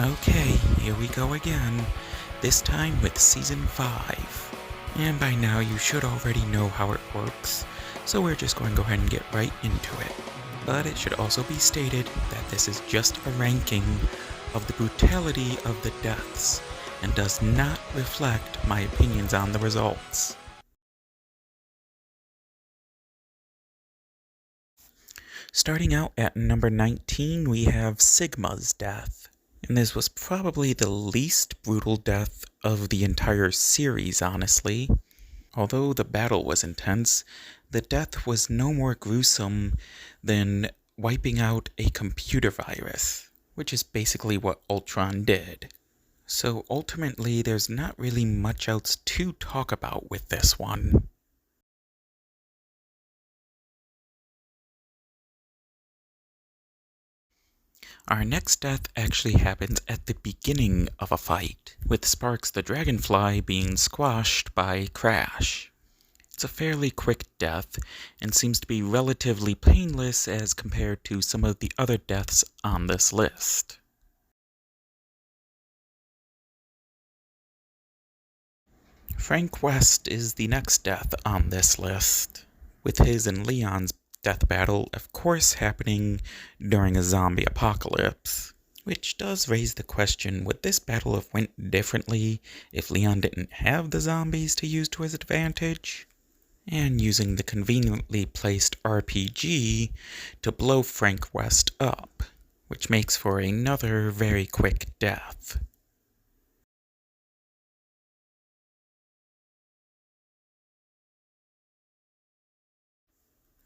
Okay, here we go again, this time with Season 5. And by now you should already know how it works, so we're just going to go ahead and get right into it. But it should also be stated that this is just a ranking of the brutality of the deaths, and does not reflect my opinions on the results. Starting out at number 19, we have Sigma's death. And this was probably the least brutal death of the entire series, honestly. Although the battle was intense, the death was no more gruesome than wiping out a computer virus, which is basically what Ultron did. So ultimately, there's not really much else to talk about with this one. Our next death actually happens at the beginning of a fight, with Sparks the Dragonfly being squashed by Crash. It's a fairly quick death, and seems to be relatively painless as compared to some of the other deaths on this list. Frank West is the next death on this list, with his and Leon's death battle, of course, happening during a zombie apocalypse. Which does raise the question, would this battle have went differently if Leon didn't have the zombies to use to his advantage? And using the conveniently placed RPG to blow Frank West up, which makes for another very quick death.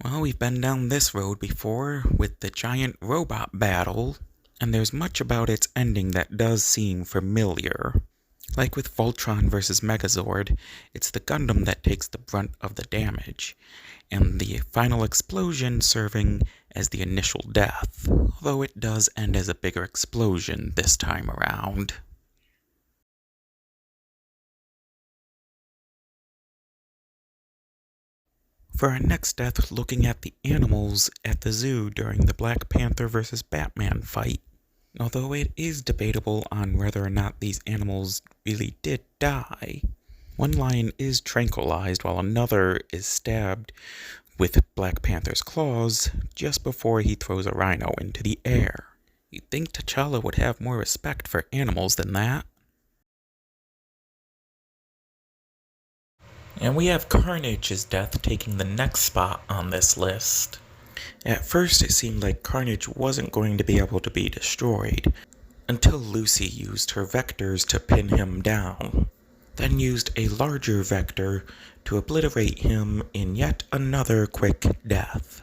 Well, we've been down this road before with the giant robot battle, and there's much about its ending that does seem familiar. Like with Voltron vs. Megazord, it's the Gundam that takes the brunt of the damage, and the final explosion serving as the initial death, although it does end as a bigger explosion this time around. For our next death, looking at the animals at the zoo during the Black Panther vs. Batman fight. Although it is debatable on whether or not these animals really did die, one lion is tranquilized while another is stabbed with Black Panther's claws just before he throws a rhino into the air. You'd think T'Challa would have more respect for animals than that. And we have Carnage's death taking the next spot on this list. At first it seemed like Carnage wasn't going to be able to be destroyed, until Lucy used her vectors to pin him down, then used a larger vector to obliterate him in yet another quick death.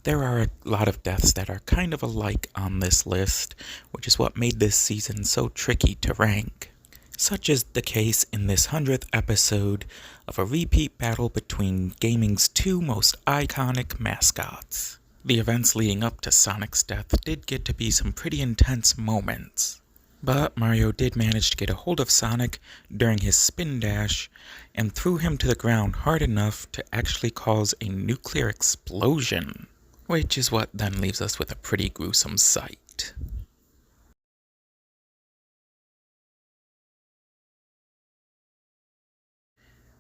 There are a lot of deaths that are kind of alike on this list, which is what made this season so tricky to rank. Such is the case in this 100th episode of a repeat battle between gaming's two most iconic mascots. The events leading up to Sonic's death did get to be some pretty intense moments, but Mario did manage to get a hold of Sonic during his spin dash and threw him to the ground hard enough to actually cause a nuclear explosion, which is what then leaves us with a pretty gruesome sight.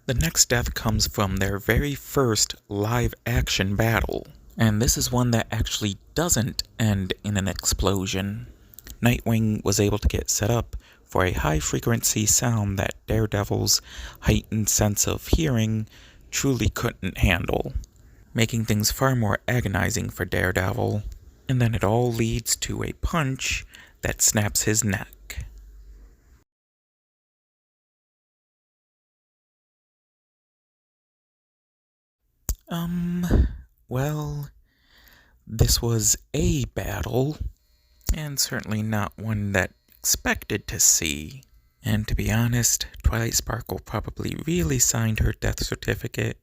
The next death comes from their very first live-action battle, and this is one that actually doesn't end in an explosion. Nightwing was able to get set up for a high-frequency sound that Daredevil's heightened sense of hearing truly couldn't handle, making things far more agonizing for Daredevil, and then it all leads to a punch that snaps his neck. Well, this was a battle, and certainly not one that expected to see. And to be honest, Twilight Sparkle probably really signed her death certificate,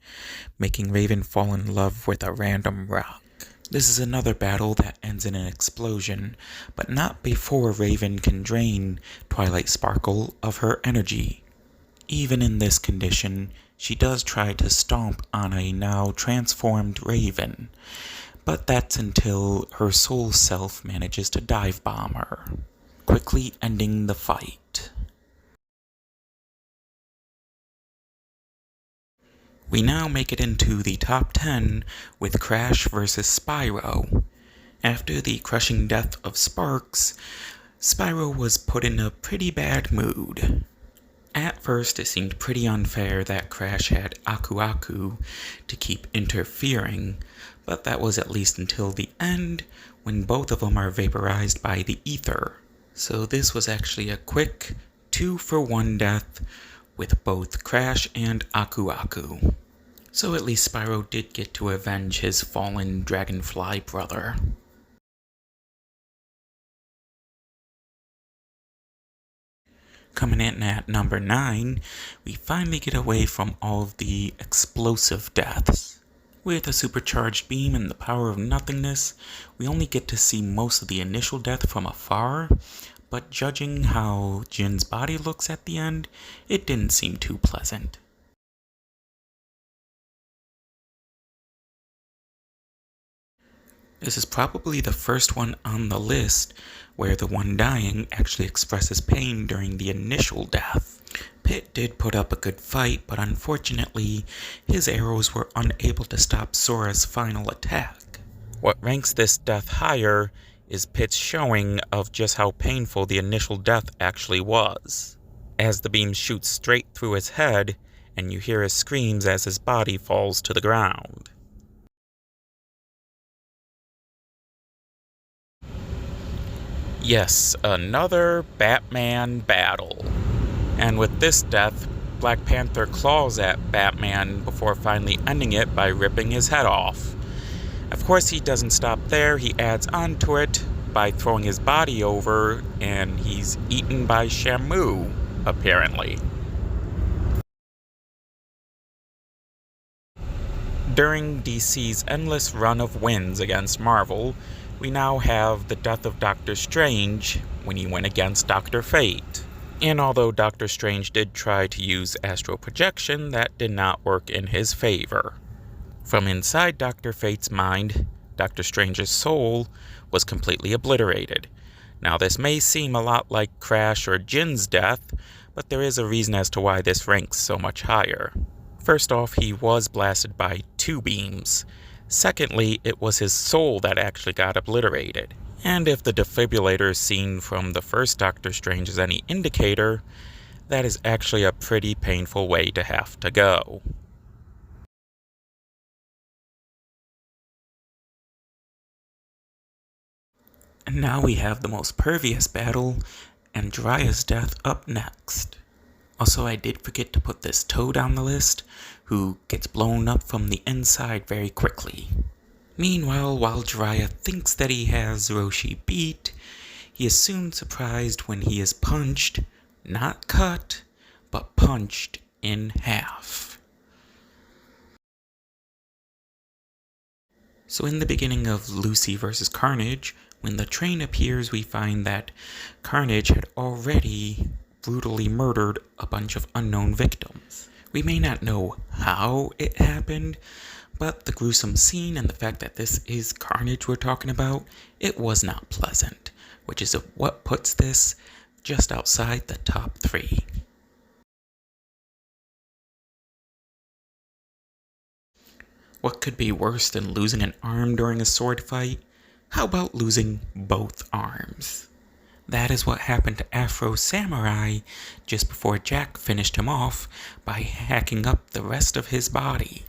making Raven fall in love with a random rock. This is another battle that ends in an explosion, but not before Raven can drain Twilight Sparkle of her energy. Even in this condition, she does try to stomp on a now transformed Raven, But that's until her soul self manages to dive bomb her, quickly ending the fight. We now make it into the top 10 with Crash vs. Spyro. After the crushing death of Sparx, Spyro was put in a pretty bad mood. At first, it seemed pretty unfair that Crash had Aku Aku to keep interfering, but that was at least until the end, when both of them are vaporized by the ether. So this was actually a quick 2-for-1 death with both Crash and Aku Aku. So at least Spyro did get to avenge his fallen Dragonfly brother. Coming in at number 9, we finally get away from all of the explosive deaths. With a supercharged beam and the power of nothingness, we only get to see most of the initial death from afar, but judging how Jin's body looks at the end, it didn't seem too pleasant. This is probably the first one on the list where the one dying actually expresses pain during the initial death. Pit did put up a good fight, but unfortunately, his arrows were unable to stop Sora's final attack. What ranks this death higher is Pit's showing of just how painful the initial death actually was, as the beam shoots straight through his head, and you hear his screams as his body falls to the ground. Yes, another Batman battle. And with this death, Black Panther claws at Batman before finally ending it by ripping his head off. Of course, he doesn't stop there, he adds on to it by throwing his body over, and he's eaten by Shamu, apparently. During DC's endless run of wins against Marvel, we now have the death of Doctor Strange when he went against Dr. Fate. And although Doctor Strange did try to use astral projection, that did not work in his favor. From inside Dr. Fate's mind, Doctor Strange's soul was completely obliterated. Now this may seem a lot like Crash or Jin's death, but there is a reason as to why this ranks so much higher. First off, he was blasted by 2 beams. Secondly, it was his soul that actually got obliterated. And if the defibrillator seen from the first Doctor Strange is any indicator, that is actually a pretty painful way to have to go. And now we have the most pervious battle, Andrea's death, up next. Also, I did forget to put this Toad on the list, who gets blown up from the inside very quickly. Meanwhile, while Jiraiya thinks that he has Roshi beat, he is soon surprised when he is punched, not cut, but punched in half. So in the beginning of Lucy vs. Carnage, when the train appears, we find that Carnage had already brutally murdered a bunch of unknown victims. We may not know how it happened, but the gruesome scene and the fact that this is Carnage we're talking about, it was not pleasant, which is what puts this just outside the top 3. What could be worse than losing an arm during a sword fight? How about losing both arms? That is what happened to Afro Samurai just before Jack finished him off by hacking up the rest of his body.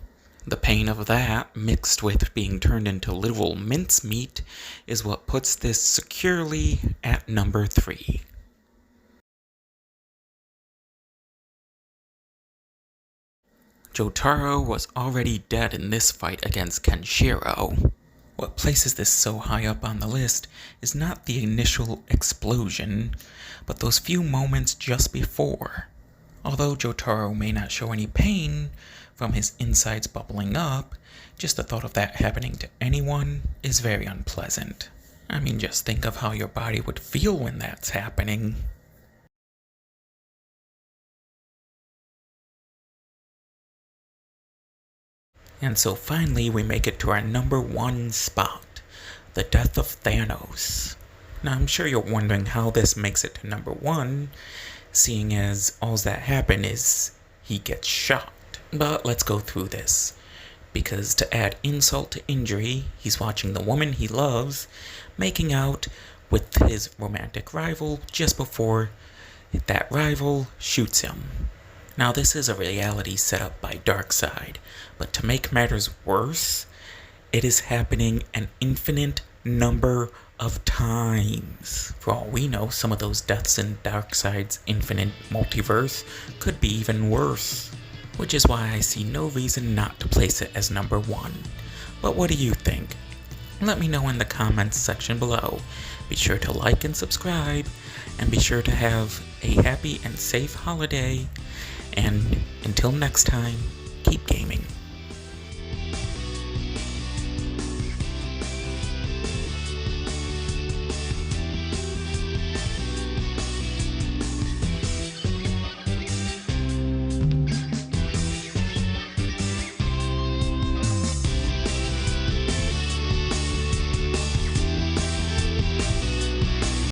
The pain of that, mixed with being turned into literal mincemeat, is what puts this securely at number 3. Jotaro was already dead in this fight against Kenshiro. What places this so high up on the list is not the initial explosion, but those few moments just before. Although Jotaro may not show any pain from his insides bubbling up, just the thought of that happening to anyone is very unpleasant. I mean, just think of how your body would feel when that's happening. And so finally we make it to our number 1 spot, the death of Thanos. Now I'm sure you're wondering how this makes it to number 1, seeing as all that happened is he gets shot. But let's go through this. Because to add insult to injury, he's watching the woman he loves making out with his romantic rival just before that rival shoots him. Now this is a reality set up by Darkseid, but to make matters worse, it is happening an infinite number of times. For all we know, some of those deaths in Darkseid's infinite multiverse could be even worse. Which is why I see no reason not to place it as number 1. But what do you think? Let me know in the comments section below. Be sure to like and subscribe, and be sure to have a happy and safe holiday. And until next time, keep gaming.